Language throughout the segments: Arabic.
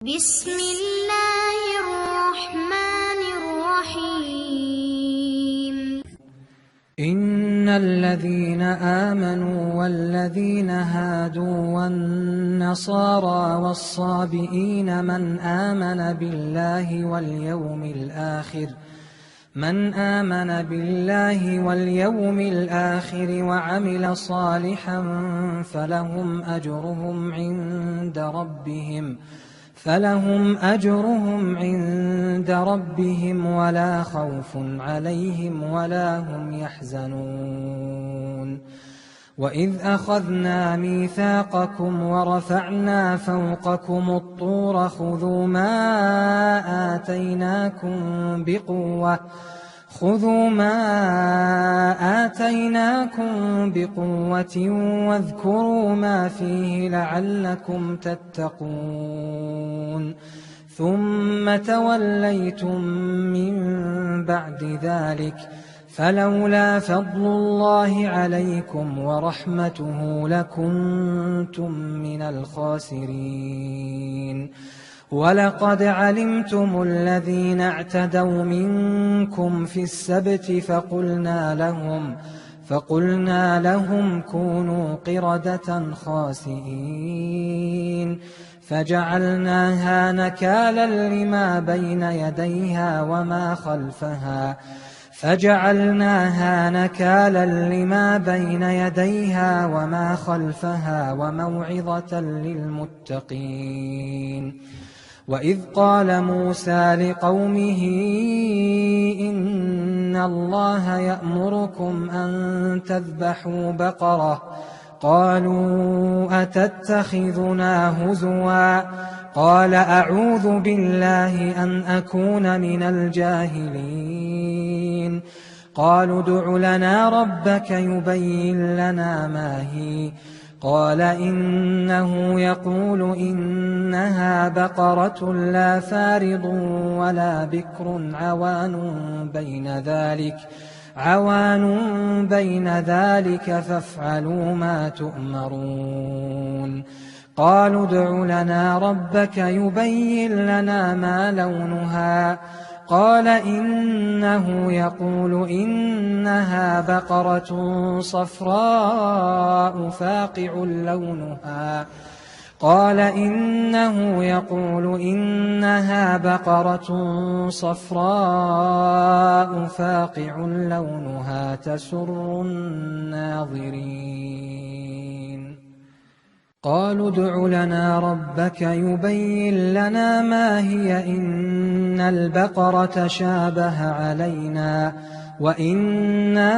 بسم الله الرحمن الرحيم. إن الذين آمنوا والذين هادوا والنصارى والصابئين من آمن بالله واليوم الآخر وعمل صالحا فلهم أجرهم عند ربهم ولا خوف عليهم ولا هم يحزنون. وإذ أخذنا ميثاقكم ورفعنا فوقكم الطور خذوا ما آتيناكم بقوة واذكروا ما فيه لعلكم تتقون. ثم توليتم من بعد ذلك فلولا فضل الله عليكم ورحمته لكنتم من الخاسرين. ولقد علمتم الذين اعتدوا منكم في السبت فقلنا لهم كونوا قردة خاسئين فجعلناها نكالا لما بين يديها وما خلفها وموعظة للمتقين. وإذ قال موسى لقومه إن الله يأمركم أن تذبحوا بقرة قالوا أتتخذنا هزوا قال أعوذ بالله أن أكون من الجاهلين. قالوا ادع لنا ربك يبين لنا ما هي قال إنه يقول إنها بقرة لا فارض ولا بكر عوان بين ذلك فافعلوا ما تؤمرون. قالوا ادع لنا ربك يبين لنا ما لونها قال إنه يقول إنها بقرة صفراء فاقع لونها تسر الناظرين. قالوا ادع لنا ربك يبين لنا ما هي إن البقرة شابه علينا وإنا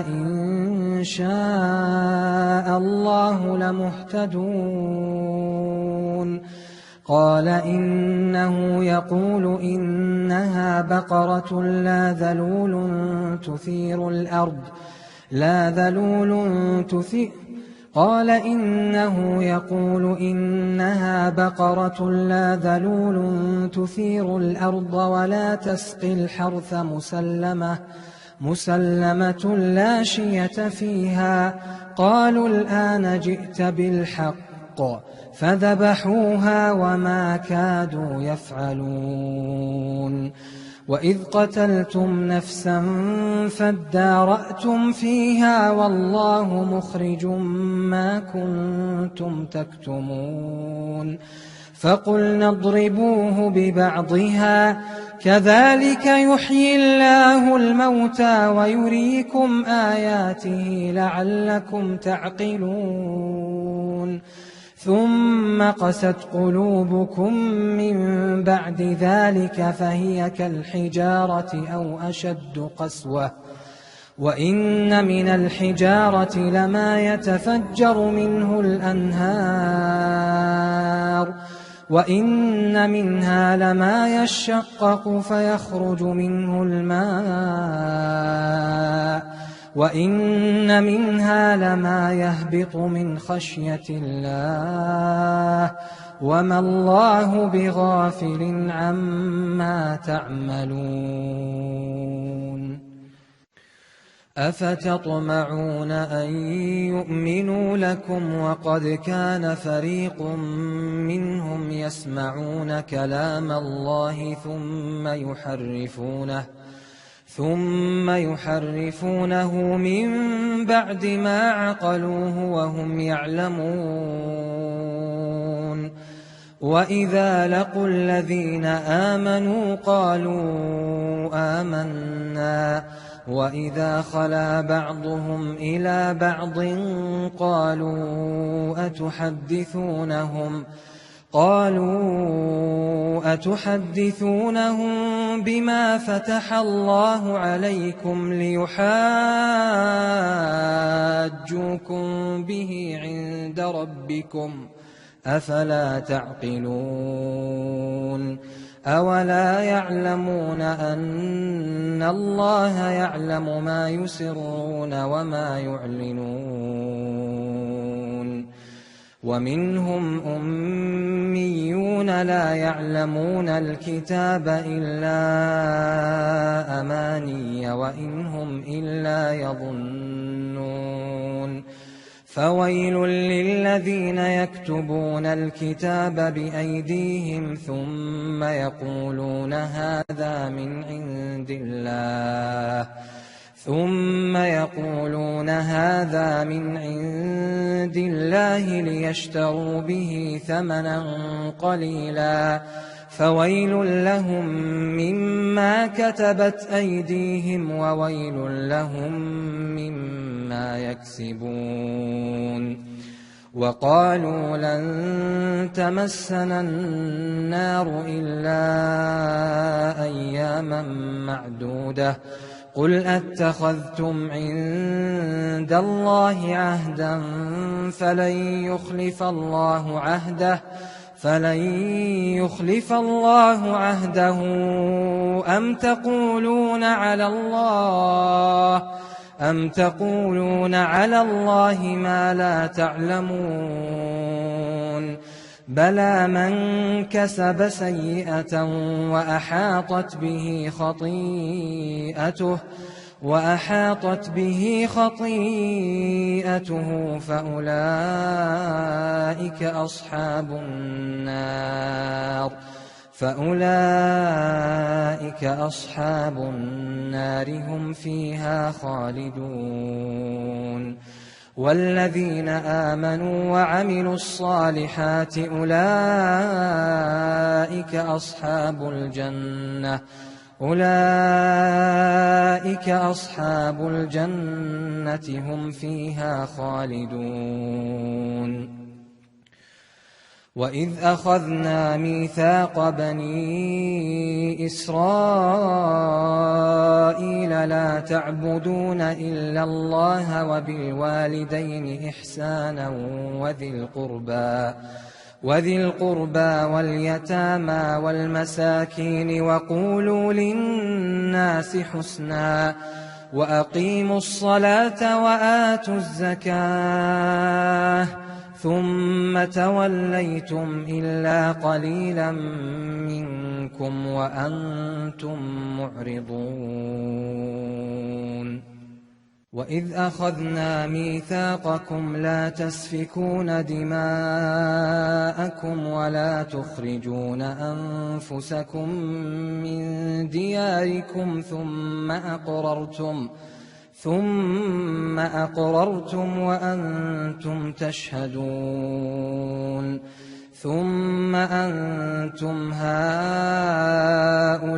إن شاء الله لمهتدون. قال إنه يقول إنها بقرة لا ذلول تثير الأرض ولا تسقي الحرث مسلمة لا شية فيها. قالوا الآن جئت بالحق فذبحوها وما كادوا يفعلون. وإذ قتلتم نفسا فادارأتم فيها والله مخرج ما كنتم تكتمون. فقلنا اضربوه ببعضها كذلك يحيي الله الموتى ويريكم آياته لعلكم تعقلون. ثم قست قلوبكم من بعد ذلك فهي كالحجارة أو أشد قسوة. وإن من الحجارة لما يتفجر منه الأنهار وإن منها لما يشقق فيخرج منه الماء وإن منها لما يهبط من خشية الله وما الله بغافل عما تعملون. أفتطمعون أن يؤمنوا لكم وقد كان فريق منهم يسمعون كلام الله ثم يحرفونه من بعد ما عقلوه وهم يعلمون وإذا لقوا الذين آمنوا قالوا آمنا وإذا خلا بعضهم إلى بعض قالوا أتحدثونهم بما فتح الله عليكم ليحاجوكم به عند ربكم أفلا تعقلون أولا يعلمون أن الله يعلم ما يسرون وما يعلنون ومنهم أميون لا يعلمون الكتاب إلا أماني وإن هم إلا يظنون فويل للذين يكتبون الكتاب بأيديهم ثم يقولون هذا من عند الله ليشتروا به ثمنا قليلا فويل لهم مما كتبت أيديهم وويل لهم مما يكسبون وقالوا لن تمسنا النار إلا أياما معدودة قل أتخذتم عند الله عهدا فلن يخلف الله عهده أم تقولون على الله ما لا تعلمون بلى من كسب سيئة وأحاطت به خطيئته فأولئك أصحاب النار هم فيها خالدون والذين آمنوا وعملوا الصالحات أولئك أصحاب الجنة هم فيها خالدون وإذ أخذنا ميثاق بني إسرائيل لا تعبدون إلا الله وبالوالدين إحسانا وذي القربى واليتامى والمساكين وقولوا للناس حسنا وأقيموا الصلاة وآتوا الزكاة ثم توليتم إلا قليلا منكم وأنتم معرضون وإذ أخذنا ميثاقكم لا تسفكون دماءكم ولا تخرجون أنفسكم من دياركم ثم أقررتم وأنتم تشهدون ثم أنتم هؤلاء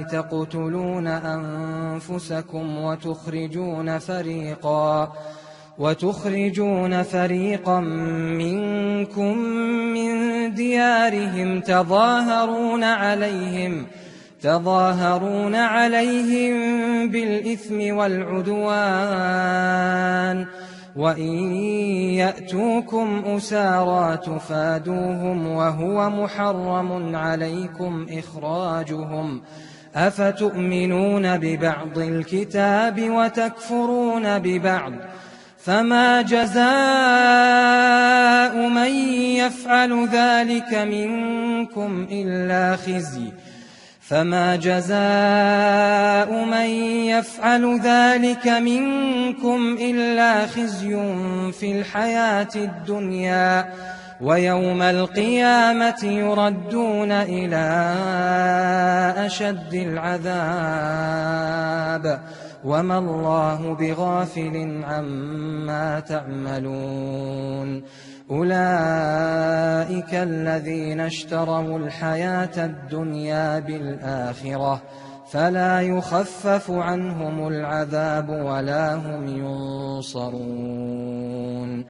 تقتلون أنفسكم وتخرجون فريقا منكم من ديارهم تظاهرون عليهم بالإثم والعدوان وإن يأتوكم أسارى تفادوهم وهو محرم عليكم إخراجهم أفتؤمنون ببعض الكتاب وتكفرون ببعض فما جزاء من يفعل ذلك منكم إلا خزي فما جزاء من يفعل ذلك منكم إلا خزي في الحياة الدنيا ويوم القيامة يردون إلى أشد العذاب وما الله بغافل عما تعملون أولئك الذين اشتروا الحياة الدنيا بالآخرة فلا يخفف عنهم العذاب ولا هم ينصرون